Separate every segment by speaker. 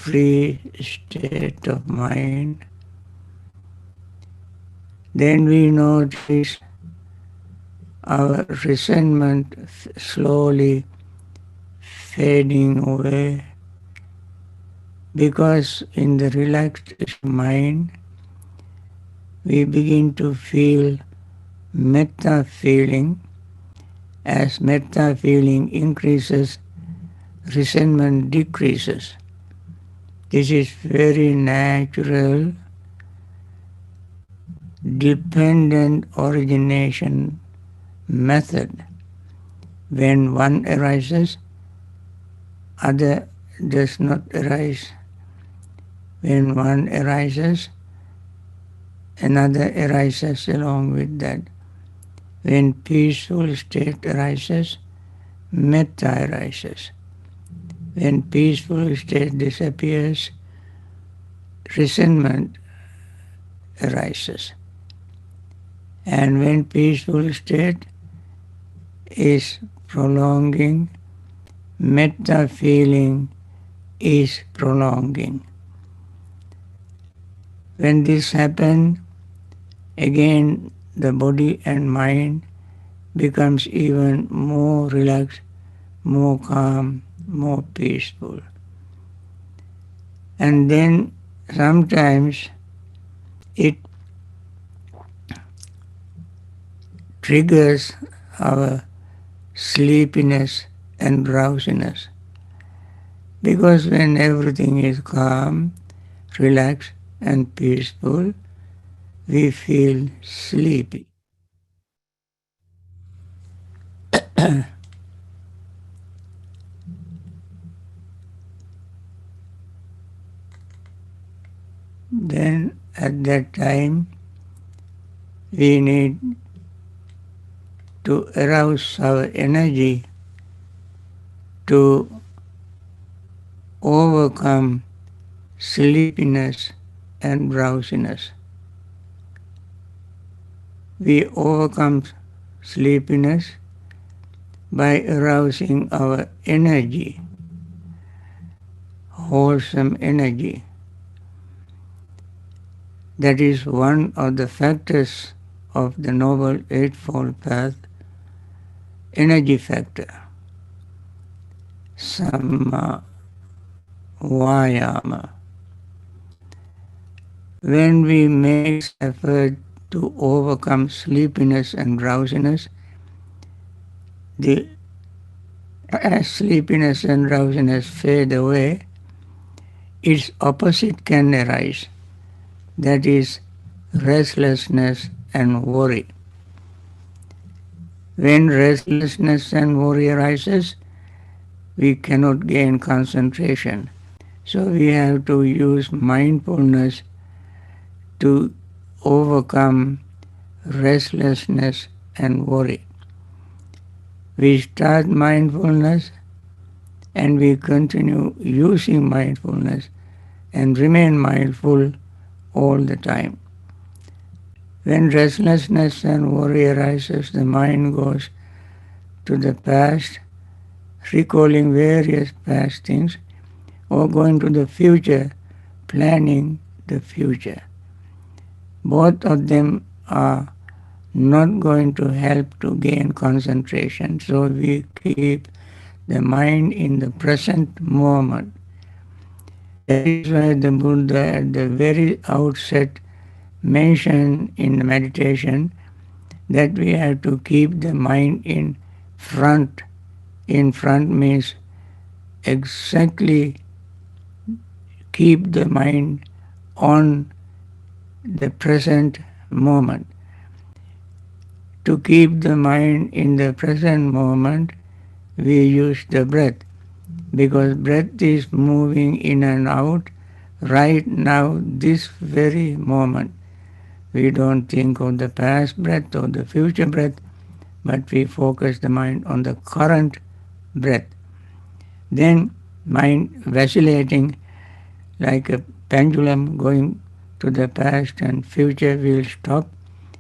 Speaker 1: free state of mind, then we notice our resentment slowly fading away, because in the relaxed mind we begin to feel metta feeling. As metta feeling increases, resentment decreases. This is very natural, dependent origination method. When one arises, other does not arise. When one arises, another arises along with that. When peaceful state arises, metta arises. When peaceful state disappears, resentment arises. And when peaceful state is prolonging, metta feeling is prolonging. When this happens, again the body and mind becomes even more relaxed, more calm, more peaceful. And then sometimes it triggers our sleepiness and drowsiness. Because when everything is calm, relaxed and peaceful, we feel sleepy. Then at that time we need to arouse our energy to overcome sleepiness and drowsiness. We overcome sleepiness by arousing our energy, wholesome energy. That is one of the factors of the Noble Eightfold Path, energy factor, samma vayama. When we make effort to overcome sleepiness and drowsiness, as sleepiness and drowsiness fade away, its opposite can arise. That is restlessness and worry. When restlessness and worry arises, we cannot gain concentration. So we have to use mindfulness to overcome restlessness and worry. We start mindfulness and we continue using mindfulness and remain mindful all the time. When restlessness and worry arises, the mind goes to the past, recalling various past things, or going to the future, planning the future. Both of them are not going to help to gain concentration, so we keep the mind in the present moment. That is why the Buddha at the very outset mentioned in the meditation that we have to keep the mind in front. In front means exactly keep the mind on the present moment. To keep the mind in the present moment, we use the breath, because breath is moving in and out right now, this very moment. We don't think of the past breath or the future breath, but we focus the mind on the current breath. Then mind vacillating like a pendulum going to the past and future will stop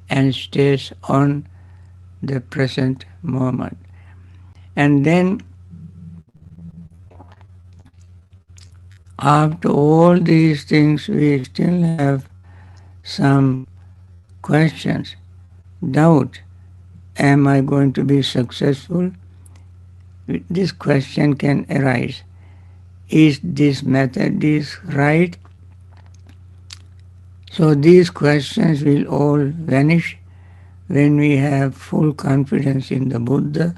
Speaker 1: and stays on the present moment. And then After all these things, we still have some questions, doubt. Am I going to be successful? This question can arise. Is this method is right? So these questions will all vanish when we have full confidence in the Buddha,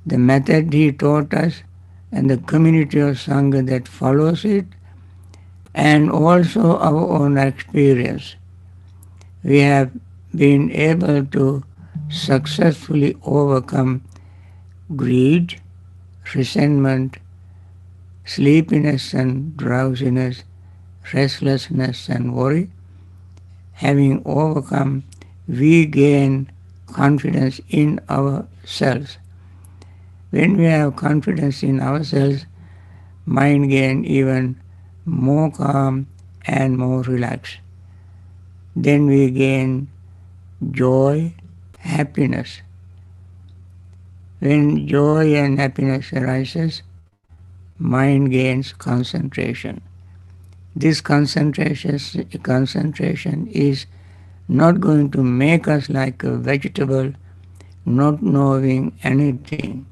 Speaker 1: the method he taught us, and the community of Sangha that follows it, and also our own experience. We have been able to successfully overcome greed, resentment, sleepiness and drowsiness, restlessness and worry. Having overcome, we gain confidence in ourselves. When we have confidence in ourselves, mind gain even more calm and more relaxed. Then we gain joy, happiness. When joy and happiness arises, mind gains concentration. This concentration is not going to make us like a vegetable, not knowing anything.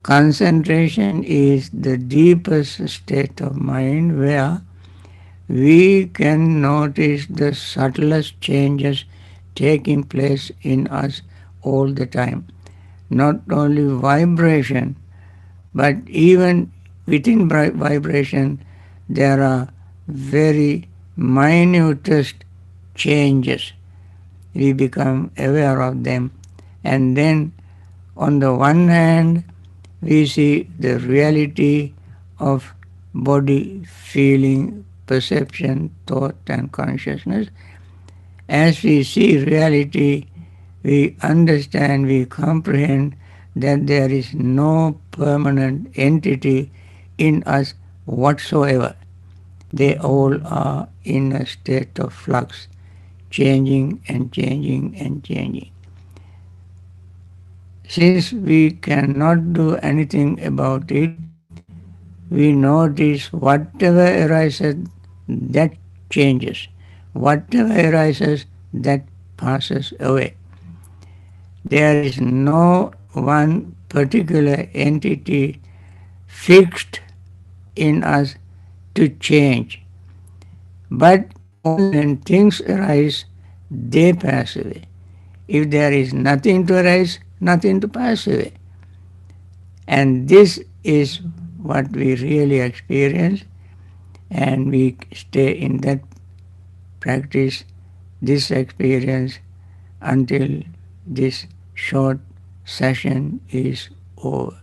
Speaker 1: Concentration is the deepest state of mind where we can notice the subtlest changes taking place in us all the time. Not only vibration, but even within vibration, there are very minutest changes. We become aware of them, and then on the one hand, we see the reality of body, feeling, perception, thought, and consciousness. As we see reality, we understand, we comprehend that there is no permanent entity in us whatsoever. They all are in a state of flux, changing and changing and changing. Since we cannot do anything about it, we notice whatever arises, that changes. Whatever arises, that passes away. There is no one particular entity fixed in us to change. But only when things arise, they pass away. If there is nothing to arise, nothing to pass away. And this is what we really experience, and we stay in that practice, this experience, until this short session is over.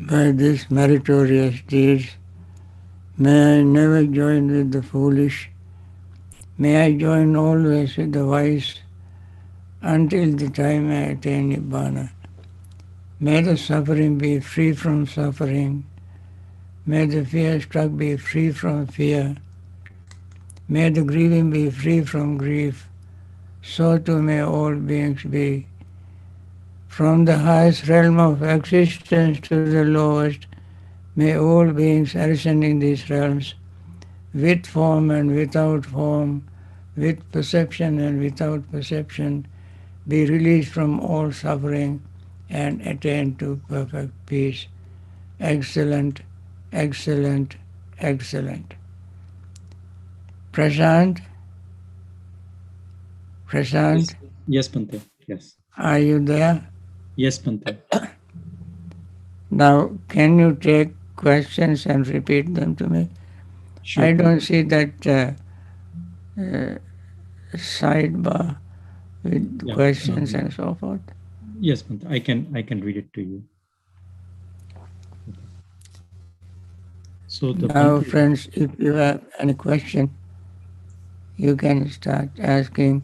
Speaker 1: by these meritorious deeds. May I never join with the foolish. May I join always with the wise until the time I attain Nibbana. May the suffering be free from suffering. May the fear struck be free from fear. May the grieving be free from grief. So too may all beings be. From the highest realm of existence to the lowest, may all beings ascending these realms, with form and without form, with perception and without perception, be released from all suffering and attain to perfect peace. Excellent, excellent, excellent. Prashant, Prashant,
Speaker 2: Yes, yes, Bhante. Yes,
Speaker 1: are you there?
Speaker 2: yes, Bhante.
Speaker 1: Now, can you take questions and repeat them to me?
Speaker 2: Sure,
Speaker 1: I don't
Speaker 2: Bhante.
Speaker 1: see that sidebar with
Speaker 2: Yeah.
Speaker 1: questions and so forth.
Speaker 2: Yes, Bhante. I can read it to you. Okay. So the
Speaker 1: Now,
Speaker 2: Bhante.
Speaker 1: friends, if you have any question, you can start asking.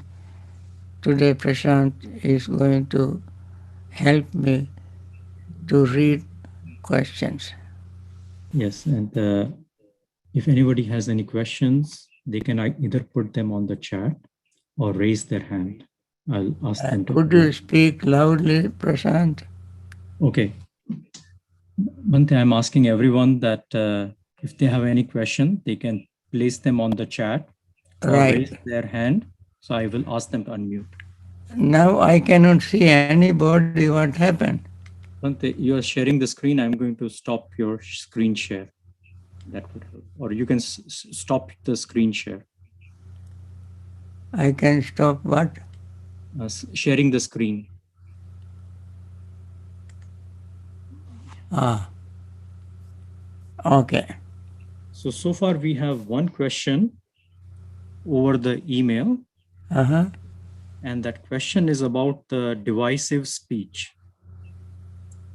Speaker 1: Today, Prashant is going to help me to read questions.
Speaker 2: Yes, and if anybody has any questions, they can either put them on the chat or raise their hand. I'll ask them to
Speaker 1: Could
Speaker 2: unmute.
Speaker 1: you speak loudly, Prashant?
Speaker 2: Okay. Bhante, I'm asking everyone that if they have any question, they can place them on the chat or
Speaker 1: Right.
Speaker 2: raise their hand. So I will ask them to unmute.
Speaker 1: Now I cannot see anybody. What happened?
Speaker 2: Bhante, you are sharing the screen. I'm going to stop your screen share. That would help. Or you can stop the screen share,
Speaker 1: I can stop what?
Speaker 2: sharing the screen.
Speaker 1: Ah, okay.
Speaker 2: So far we have one question over the email,
Speaker 1: Uh-huh.
Speaker 2: and that question is about the divisive speech.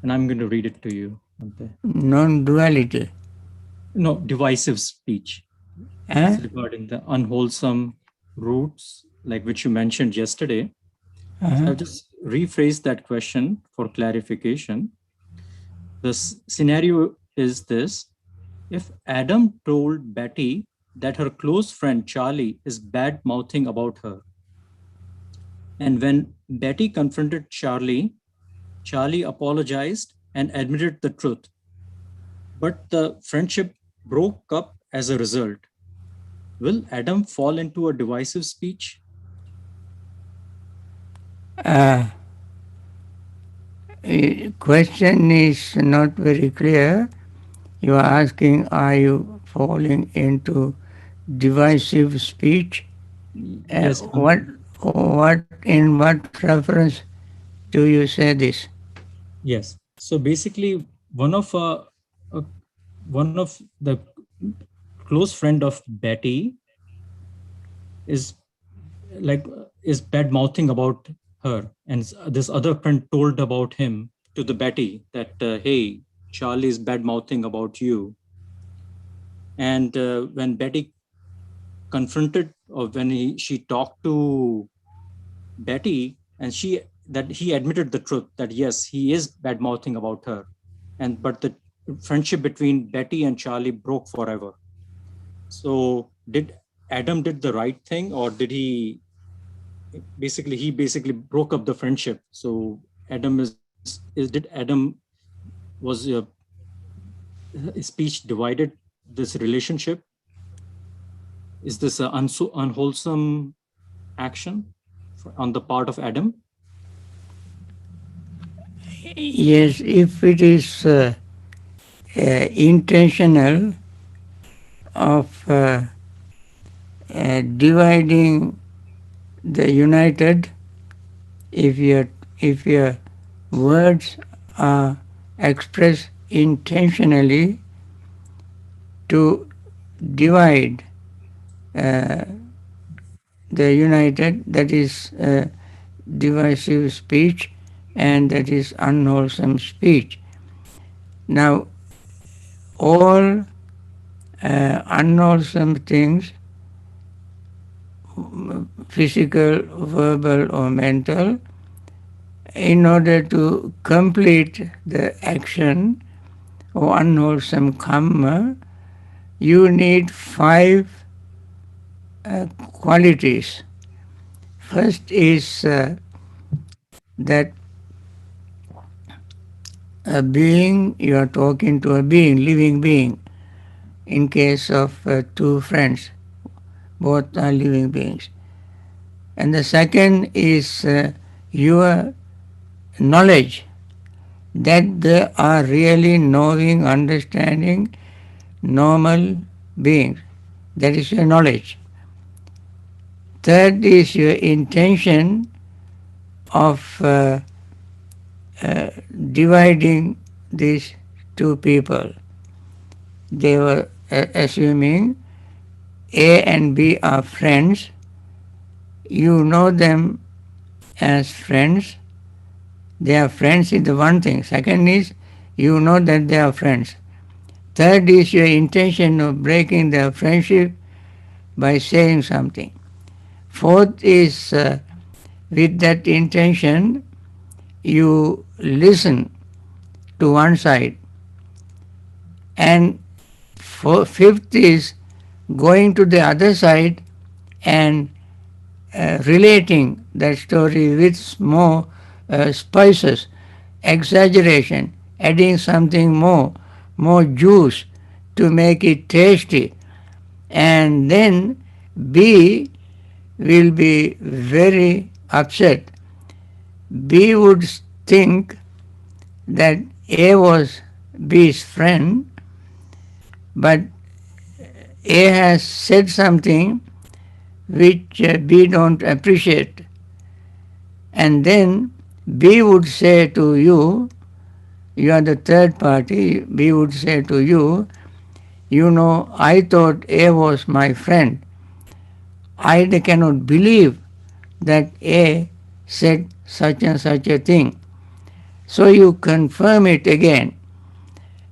Speaker 2: And I'm going to read it to you. Bhante.
Speaker 1: Non-duality.
Speaker 2: No, divisive speech.
Speaker 1: Eh?
Speaker 2: It's regarding the unwholesome roots, like which you mentioned yesterday. So
Speaker 1: Uh-huh.
Speaker 2: I'll just rephrase that question for clarification. The scenario is this: if Adam told Betty that her close friend Charlie is bad mouthing about her, and when Betty confronted Charlie, Charlie apologized and admitted the truth, but the friendship broke up as a result. Will Adam fall into a divisive speech?
Speaker 1: Uh, Question is not very clear. You are asking, are you falling into divisive speech?
Speaker 2: Yes,
Speaker 1: What in what reference do you say this?
Speaker 2: yes. So basically, uh, one of the close friend of Betty is is bad mouthing about her, and this other friend told about him to the Betty that hey, Charlie is bad mouthing about you. And when Betty confronted, or when she talked to Betty, and he admitted the truth that yes, he is bad mouthing about her, and but the friendship between Betty and Charlie broke forever. So did Adam did the right thing, or did he basically broke up the friendship? So Adam is did Adam was his speech divided this relationship? Is this an unwholesome action on the part of Adam?
Speaker 1: Yes, if it is intentional of dividing the united, if your words are expressed intentionally to divide uh, the united, that is divisive speech, and that is unwholesome speech. Now, all unwholesome things, physical, verbal, or mental, in order to complete the action or unwholesome karma, you need five qualities. First is that a being, you are talking to a being, living being. In case of two friends, both are living beings. And the second is your knowledge, that they are really knowing, understanding, normal beings. That is your knowledge. Third is your intention of dividing these two people. They were assuming A and B are friends. You know them as friends. They are friends is the one thing. Second is you know that they are friends. Third is your intention of breaking their friendship by saying something. Fourth is with that intention you listen to one side. And fifth is going to the other side and relating that story with more spices, exaggeration, adding something more juice to make it tasty. And then B will be very upset. B would think that A was B's friend, but A has said something which B don't appreciate. And then B would say to you, you are the third party, B would say to you, you know, I thought A was my friend. I cannot believe that A said such and such a thing. So you confirm it again.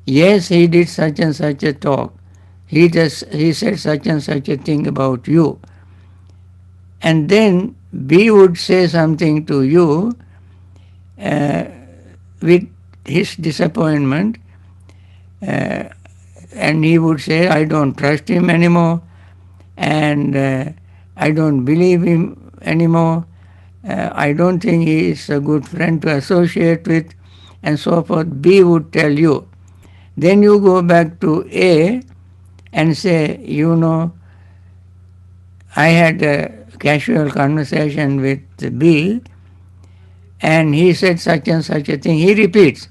Speaker 1: Yes, he did such and such a talk. He said such and such a thing about you. And then B would say something to you uh, with his disappointment, uh, and he would say, I don't trust him anymore, and I don't believe him anymore. I don't think he is a good friend to associate with, and so forth. B would tell you. Then you go back to A and say, you know, I had a casual conversation with B, and he said such and such a thing. He repeats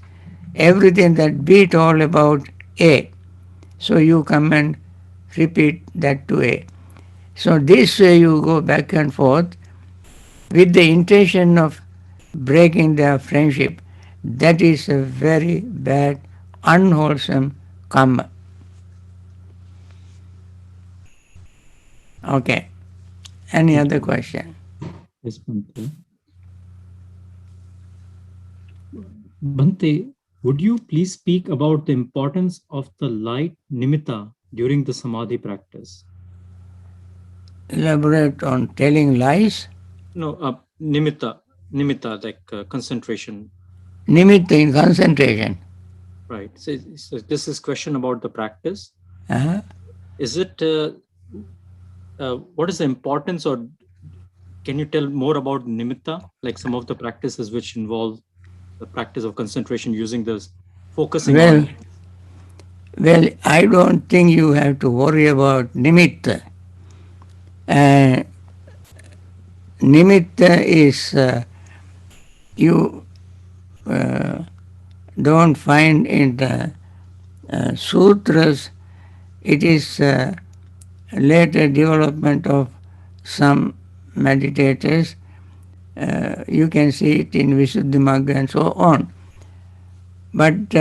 Speaker 1: everything that B told about A. So you come and repeat that to A. So this way you go back and forth with the intention of breaking their friendship. That is a very bad, unwholesome karma. Okay. Any
Speaker 2: Thank
Speaker 1: other
Speaker 2: you.
Speaker 1: question?
Speaker 2: Yes, Bhante. Bhante, would you please speak about the importance of the light nimitta during the samadhi practice?
Speaker 1: Elaborate on telling lies?
Speaker 2: No, nimitta, like concentration.
Speaker 1: Nimitta in concentration.
Speaker 2: Right. So this is question about the practice.
Speaker 1: Uh-huh.
Speaker 2: Is it what is the importance, or can you tell more about nimitta, like some of the practices which involve the practice of concentration using this, focusing
Speaker 1: Well,
Speaker 2: on.
Speaker 1: well, I don't think you have to worry about nimitta. Uh, Nimitta is you don't find in the sutras. It is later development of some meditators. You can see it in Visuddhimagga and so on. But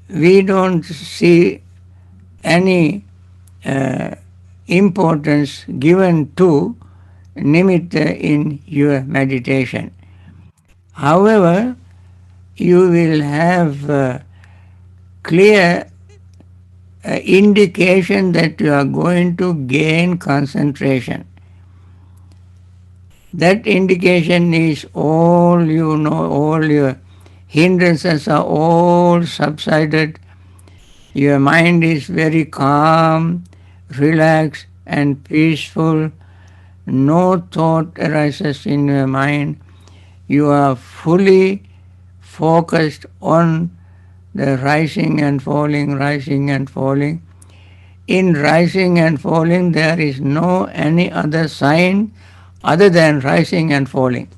Speaker 1: we don't see any uh, importance given to nimitta in your meditation. However, you will have clear indication that you are going to gain concentration. That indication is all you know, all your hindrances are all subsided. Your mind is very calm, relaxed, and peaceful. No thought arises in your mind. You are fully focused on the rising and falling. In rising and falling, there is no any other sign other than rising and falling.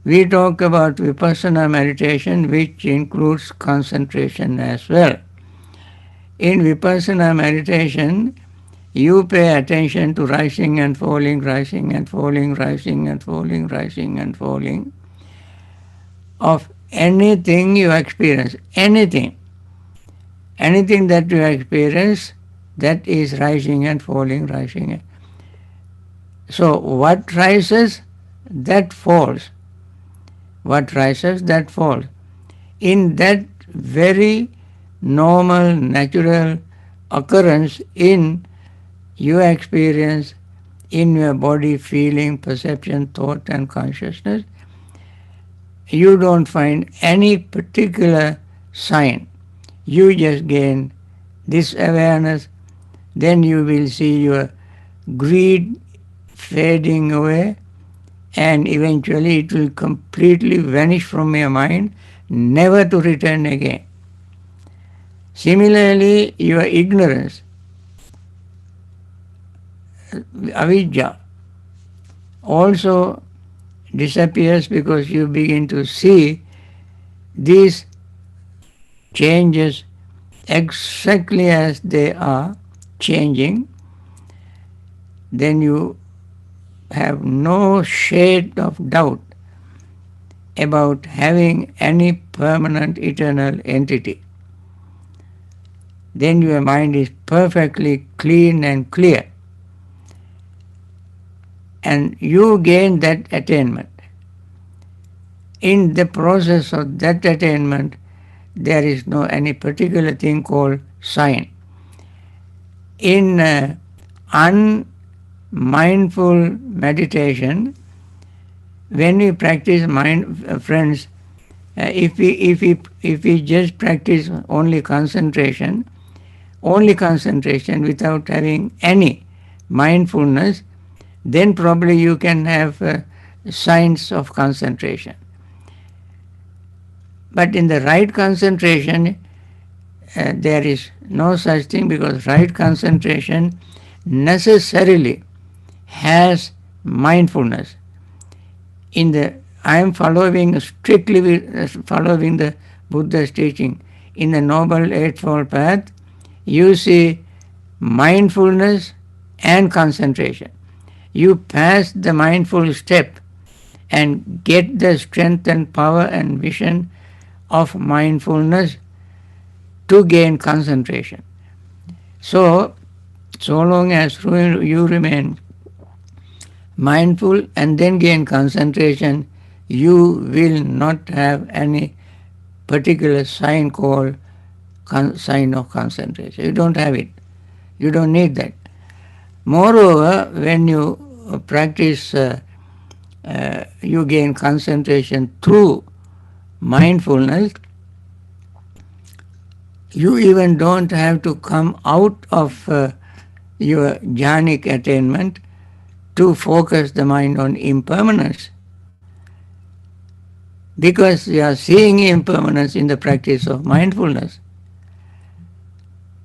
Speaker 1: We talk about vipassana meditation, which includes concentration as well. In vipassana meditation, you pay attention to rising and falling, rising and falling, rising and falling, rising and falling of anything you experience, anything that you experience, that is rising and falling, rising. So what rises, that falls. What rises, that falls. In that very normal, natural occurrence in your experience, in your body, feeling, perception, thought, and consciousness, you don't find any particular sign. You just gain this awareness, then you will see your greed fading away, and eventually it will completely vanish from your mind, never to return again. Similarly, your ignorance, avidya, also disappears because you begin to see these changes exactly as they are changing. Then you have no shade of doubt about having any permanent eternal entity. Then your mind is perfectly clean and clear, and you gain that attainment. In the process of that attainment, there is no any particular thing called sign. In unmindful meditation, when we practice mind, friends, if we just practice only concentration without having any mindfulness, then probably you can have signs of concentration. But in the right concentration, there is no such thing, because right concentration necessarily has mindfulness. In the I am following strictly following the Buddha's teaching. In the Noble Eightfold Path, you see mindfulness and concentration. You pass the mindful step and get the strength and power and vision of mindfulness to gain concentration. So long as you remain mindful and then gain concentration, you will not have any particular sign called sign of concentration. You don't have it. You don't need that. Moreover, when you practice, you gain concentration through mindfulness, you even don't have to come out of your jhanic attainment to focus the mind on impermanence, because you are seeing impermanence in the practice of mindfulness.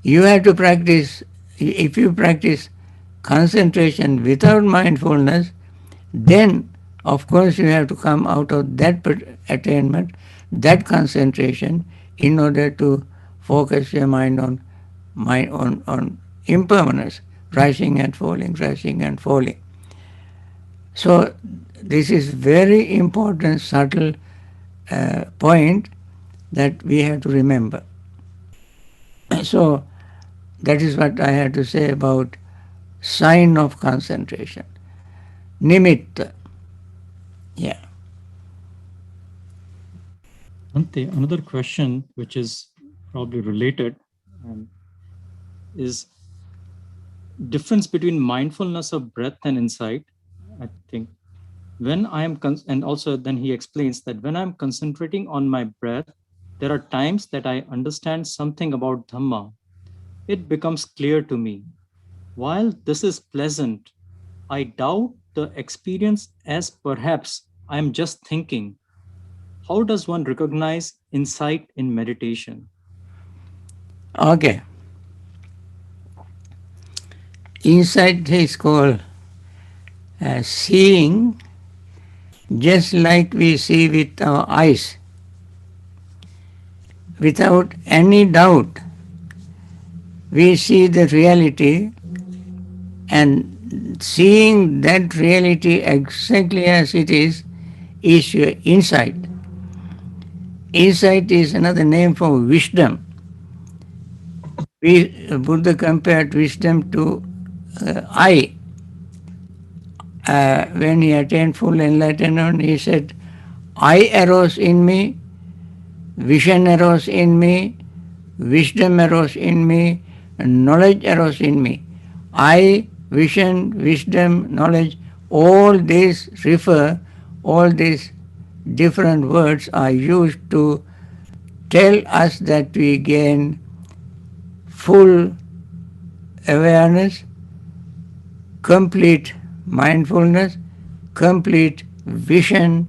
Speaker 1: You have to practice, if you practice concentration without mindfulness, then of course you have to come out of that attainment, that concentration, in order to focus your mind on impermanence, rising and falling, rising and falling. So this is very important, subtle point that we have to remember. So that is what I had to say about sign of concentration. Nimitta. Yeah.
Speaker 2: Bhante, another question which is probably related, and is difference between mindfulness of breath and insight. I think when I am and also then he explains that when I'm concentrating on my breath, there are times that I understand something about Dhamma. It becomes clear to me. While this is pleasant, I doubt the experience as perhaps I'm just thinking. How does one recognize insight in meditation?
Speaker 1: Okay. Insight is called seeing just like we see with our eyes, without any doubt. We see the reality, and seeing that reality exactly as it is your insight. Insight is another name for wisdom. Buddha compared wisdom to eye. When he attained full enlightenment, he said, "I arose in me, vision arose in me, wisdom arose in me, and knowledge arose in me." I, vision, wisdom, knowledge, all these refer, all these different words are used to tell us that we gain full awareness, complete mindfulness, complete vision,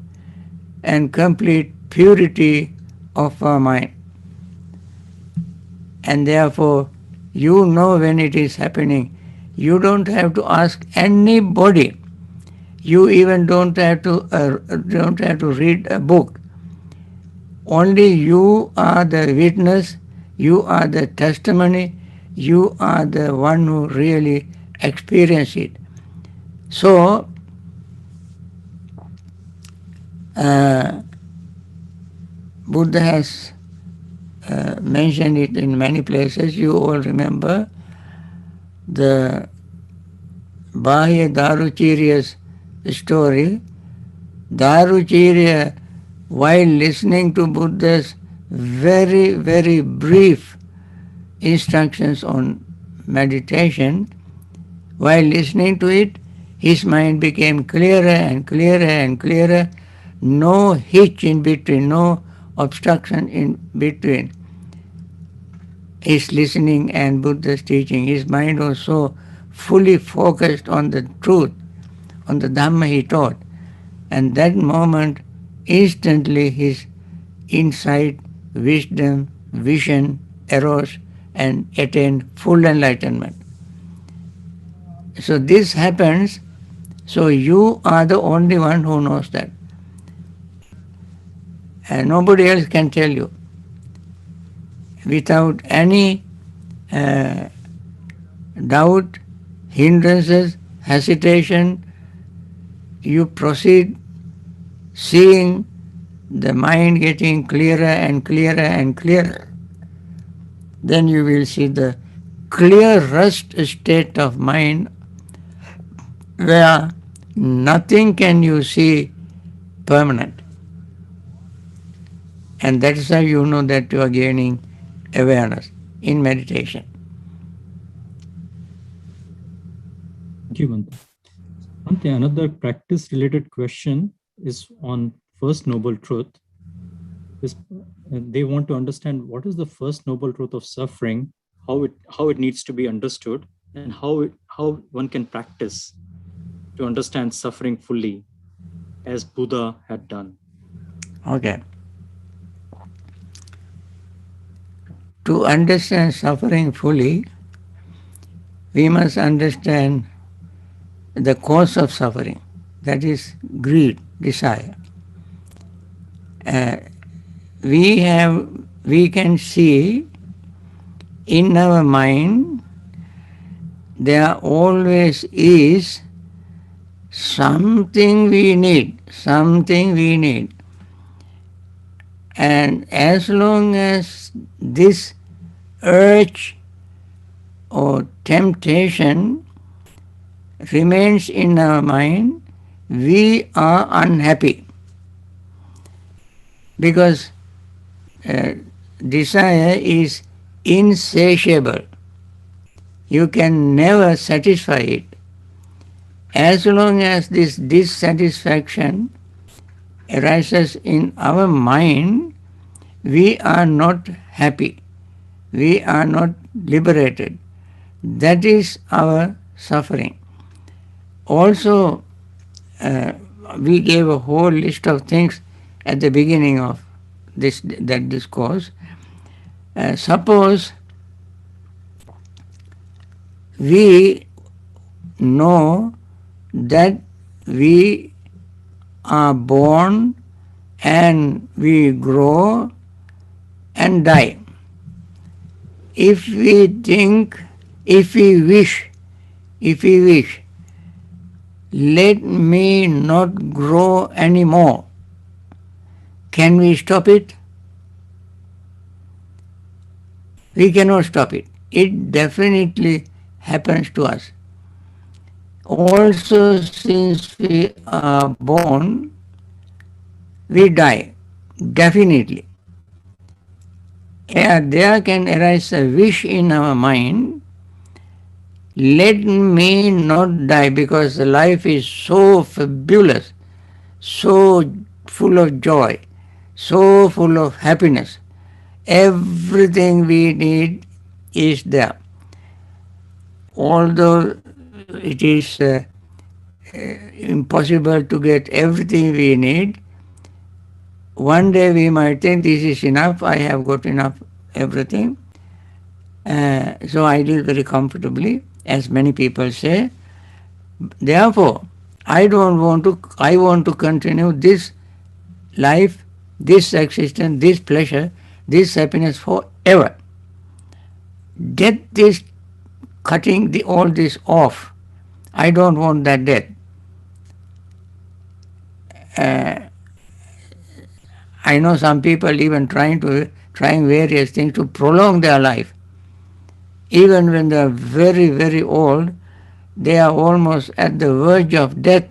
Speaker 1: and complete purity of our mind. And therefore, you know when it is happening. You don't have to ask anybody. You even don't have to read a book. Only you are the witness. You are the testimony. You are the one who really experience it. So, uh, Buddha has mentioned it in many places. You all remember the Bahya Daruchirya's story. Daruchirya, while listening to Buddha's very, very brief instructions on meditation, while listening to it, his mind became clearer and clearer and clearer. No hitch in between, no obstruction in between his listening and Buddha's teaching. His mind was so fully focused on the truth, on the Dhamma he taught. And that moment, instantly his insight, wisdom, vision arose and attained full enlightenment. So this happens, so you are the only one who knows that. And nobody else can tell you. Without any uh, doubt, hindrances, hesitation, you proceed seeing the mind getting clearer and clearer and clearer. Then you will see the clearest state of mind where nothing can you see permanent. And that is how you know that you are gaining awareness in meditation.
Speaker 2: Thank you, Bhante. Bhante, another practice-related question is on first noble truth. They want to understand what is the first noble truth of suffering, how it needs to be understood, and how one can practice to understand suffering fully, as Buddha had done.
Speaker 1: Okay. To understand suffering fully, we must understand the cause of suffering, that is greed, desire. Uh, we can see in our mind there always is something we need, and as long as this urge or temptation remains in our mind, we are unhappy because uh, desire is insatiable. You can never satisfy it. As long as this dissatisfaction arises in our mind, we are not happy. We are not liberated. That is our suffering. Also, we gave a whole list of things at the beginning of that discourse. Suppose we know that we are born and we grow and die. If we think, if we wish, let me not grow anymore, can we stop it? We cannot stop it. It definitely happens to us. Also, since we are born, we die. Definitely. There can arise a wish in our mind, let me not die, because life is so fabulous, so full of joy, so full of happiness. Everything we need is there. Although it is impossible to get everything we need, one day we might think this is enough, I have got enough everything, so I live very comfortably, as many people say. Therefore, I want to continue this life, this existence, this pleasure, this happiness forever. Death is cutting all this off. I don't want that death. I know some people even trying various things to prolong their life. Even when they are very, very old, they are almost at the verge of death,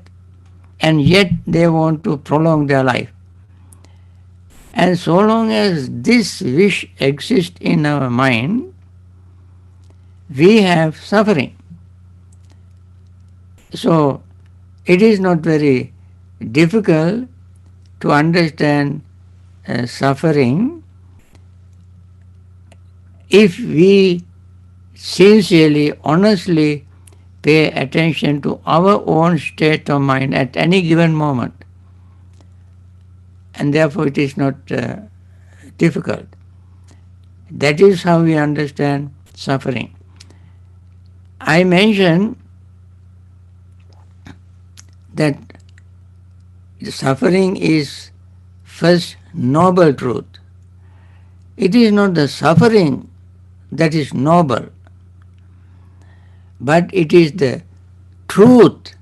Speaker 1: and yet they want to prolong their life. And so long as this wish exists in our mind, we have suffering. So it is not very difficult to understand suffering if we sincerely, honestly pay attention to our own state of mind at any given moment. And therefore it is not difficult. That is how we understand suffering. I mentioned that suffering is first noble truth. It is not the suffering that is noble, but it is the truth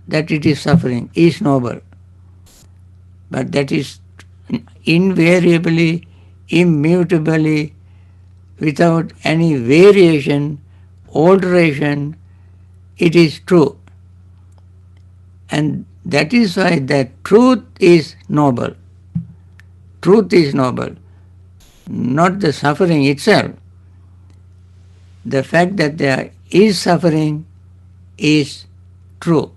Speaker 1: that it is suffering is noble. But that is invariably, immutably, without any variation, alteration, it is true. And that is why that truth is noble. Truth is noble, not the suffering itself. The fact that there is suffering is true.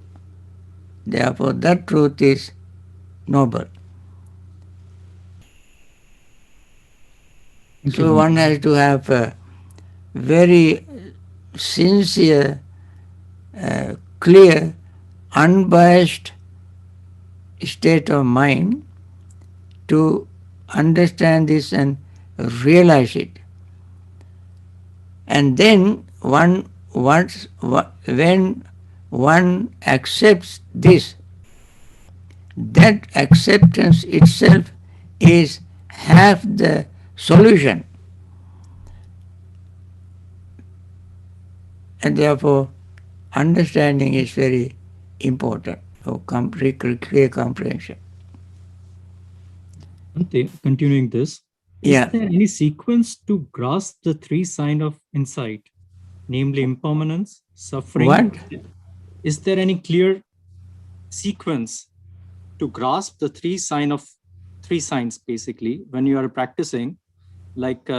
Speaker 1: Therefore, that truth is noble. So one has to have a very sincere, clear, unbiased state of mind to understand this and realize it. And then when one accepts this, that acceptance itself is half the solution. And therefore, understanding is very important for clear comprehension.
Speaker 2: Bhante, continuing this, is there any sequence to grasp the three signs of insight, namely impermanence, suffering?
Speaker 1: What?
Speaker 2: Is there any clear sequence to grasp the three signs basically when you are practicing? like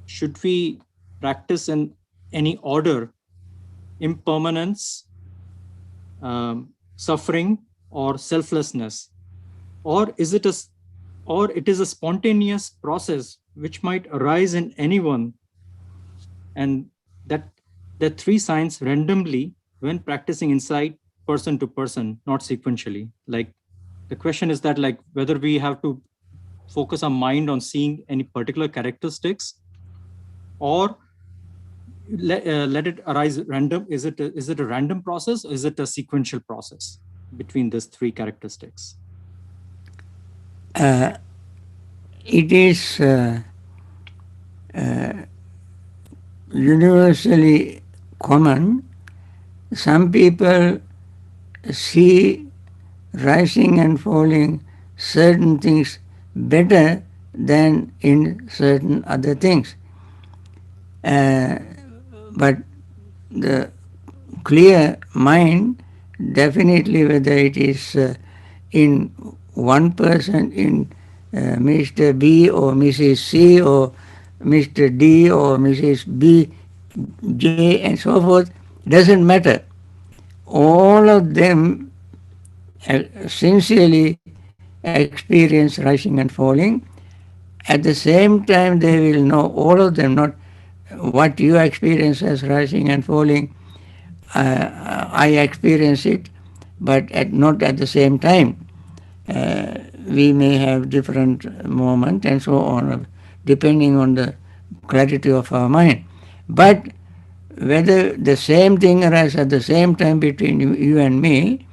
Speaker 2: should we practice in any order: impermanence, suffering, or selflessness? Or is it a or it is a spontaneous process which might arise in anyone, and that the three signs randomly when practicing insight person to person, not sequentially? Like, the question is that, like, whether we have to focus our mind on seeing any particular characteristics, or let it arise random. Is it a random process, or is it a sequential process between these three characteristics?
Speaker 1: Uh, it is universally common. Some people see rising and falling certain things better than in certain other things. Uh, but the clear mind, definitely whether it is in one person, in Mr. B or Mrs. C or Mr. D or Mrs. B, J and so forth, doesn't matter. All of them sincerely experience rising and falling. At the same time, they will know, all of them, not what you experience as rising and falling, I experience it, but not at the same time. We may have different moments and so on, depending on the clarity of our mind. But whether the same thing arises at the same time between you and me,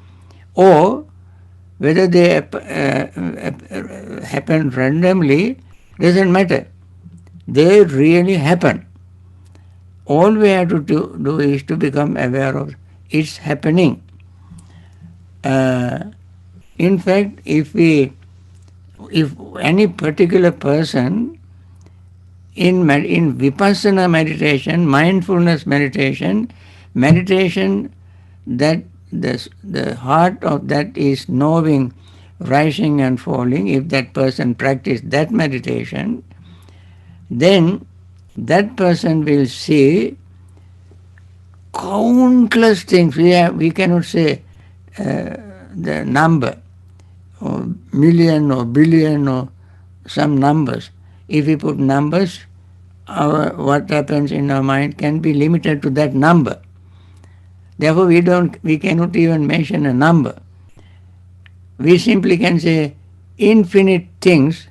Speaker 1: or whether they happen randomly, doesn't matter. They really happen. All we have to do is to become aware of its happening. Uh, in fact, if any particular person in vipassana meditation, mindfulness meditation, meditation that the heart of that is knowing rising and falling, if that person practice that meditation, then that person will see countless things. We cannot say the number, or million or billion or some numbers. If we put numbers, what happens in our mind can be limited to that number. Therefore, we cannot even mention a number. We simply can say infinite things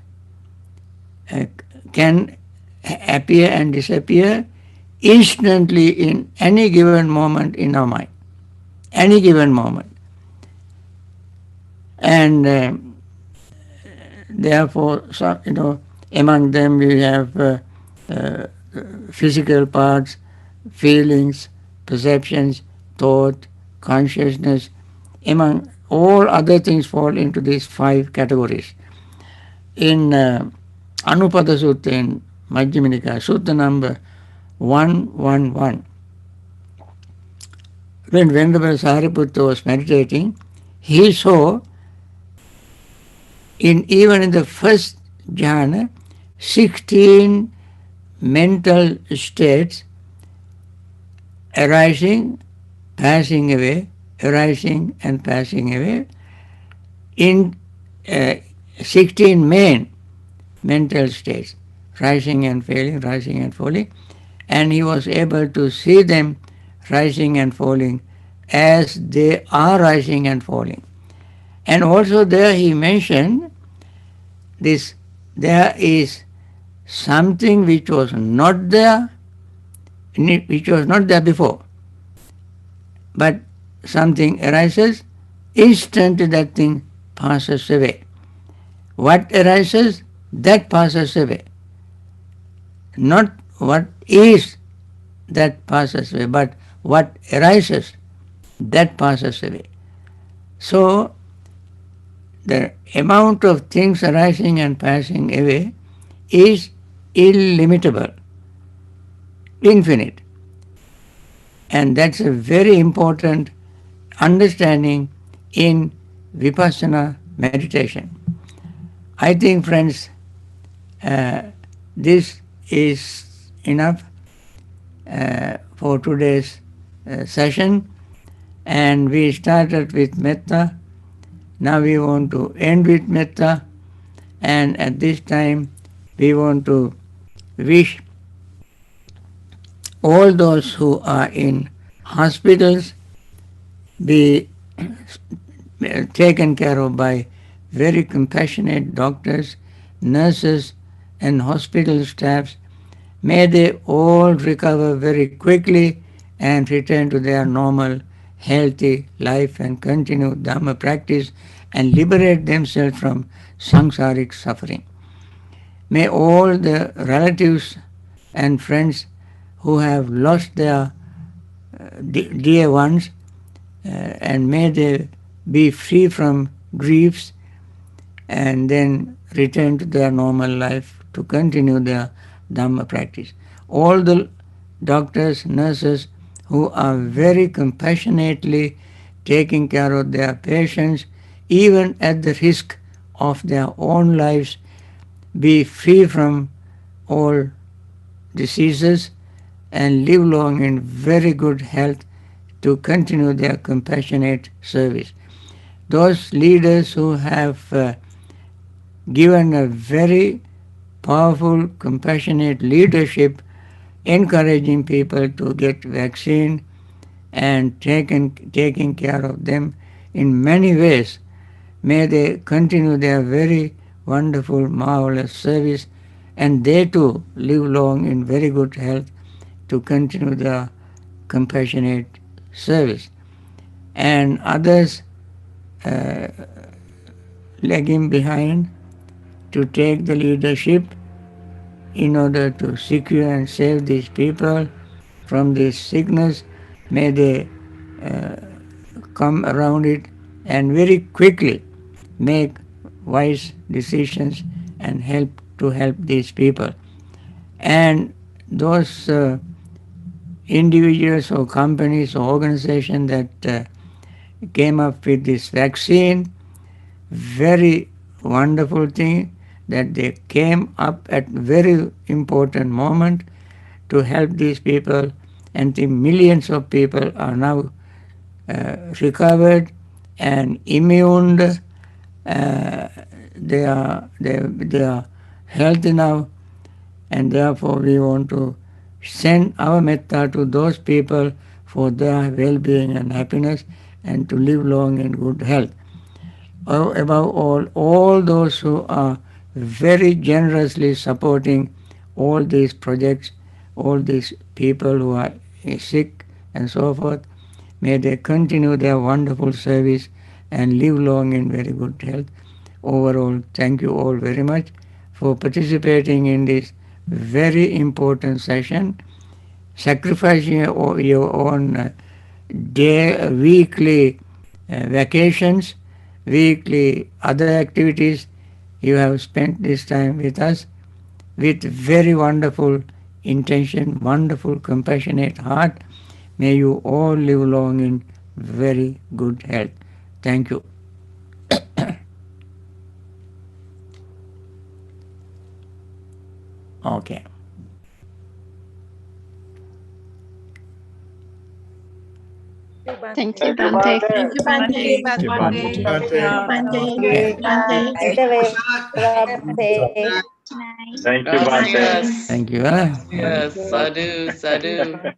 Speaker 1: uh, can appear and disappear instantly in any given moment in our mind. Any given moment. And therefore, among them we have uh, physical parts, feelings, perceptions, thought, consciousness. Among all other things fall into these five categories. In Anupada Sutta in Majjhima Nikaya, Sutta number 111, when Venerable Sariputta was meditating, he saw even in the first jhana, 16 mental states arising, passing away, arising and passing away, in 16 main mental states, rising and falling, and he was able to see them rising and falling as they are rising and falling. And also there he mentioned this, there is something which was not there, which was not there before, but something arises, instantly that thing passes away. What arises, that passes away. Not what is that passes away, but what arises, that passes away. So the amount of things arising and passing away is illimitable, infinite. And that's a very important understanding in Vipassana meditation. I think, friends, This is enough for today's session. And we started with metta. Now we want to end with metta. And at this time, we want to wish all those who are in hospitals be taken care of by very compassionate doctors, nurses, and hospital staffs. May they all recover very quickly and return to their normal, healthy life and continue Dhamma practice and liberate themselves from samsaric suffering. May all the relatives and friends who have lost their dear ones and may they be free from griefs and then return to their normal life to continue their Dhamma practice. All the doctors, nurses who are very compassionately taking care of their patients, even at the risk of their own lives, be free from all diseases and live long in very good health to continue their compassionate service. Those leaders who have given a very powerful, compassionate leadership, encouraging people to get vaccine and taking care of them in many ways. May they continue their very wonderful, marvelous service, and they too live long in very good health to continue their compassionate service. And others uh, lagging behind to take the leadership in order to secure and save these people from this sickness. May they uh, come around it and very quickly make wise decisions and help these people. And those individuals or companies or organizations that came up with this vaccine, very wonderful thing that they came up at very important moment to help these people, and the millions of people are now recovered and immune. They are healthy now, and therefore we want to send our metta to those people for their well-being and happiness and to live long in good health. Above all those who are very generously supporting all these projects, all these people who are sick and so forth, may they continue their wonderful service and live long in very good health. Overall, thank you all very much for participating in this very important session. Sacrificing your own weekly vacations, weekly other activities. You have spent this time with us with very wonderful intention, wonderful compassionate heart. May you all live long in very good health. Thank you. Okay.
Speaker 3: Thank you,
Speaker 4: Thank you,
Speaker 3: Bhante.
Speaker 4: Bhante.
Speaker 5: Thank you,
Speaker 3: Thank
Speaker 5: Bhante.
Speaker 3: you,
Speaker 6: Thank you,
Speaker 3: Bhante.
Speaker 6: Bhante.
Speaker 4: Thank you,
Speaker 3: Thank you,
Speaker 4: Bhante.
Speaker 3: Bhante.
Speaker 1: Okay.
Speaker 3: Bhante.
Speaker 4: Right away, Bhante.
Speaker 3: Night.
Speaker 6: Thank you,
Speaker 5: Gracias.
Speaker 6: Bhante.
Speaker 1: Thank you.
Speaker 5: Gracias.
Speaker 4: Thank you.
Speaker 5: Sadhu, sadhu.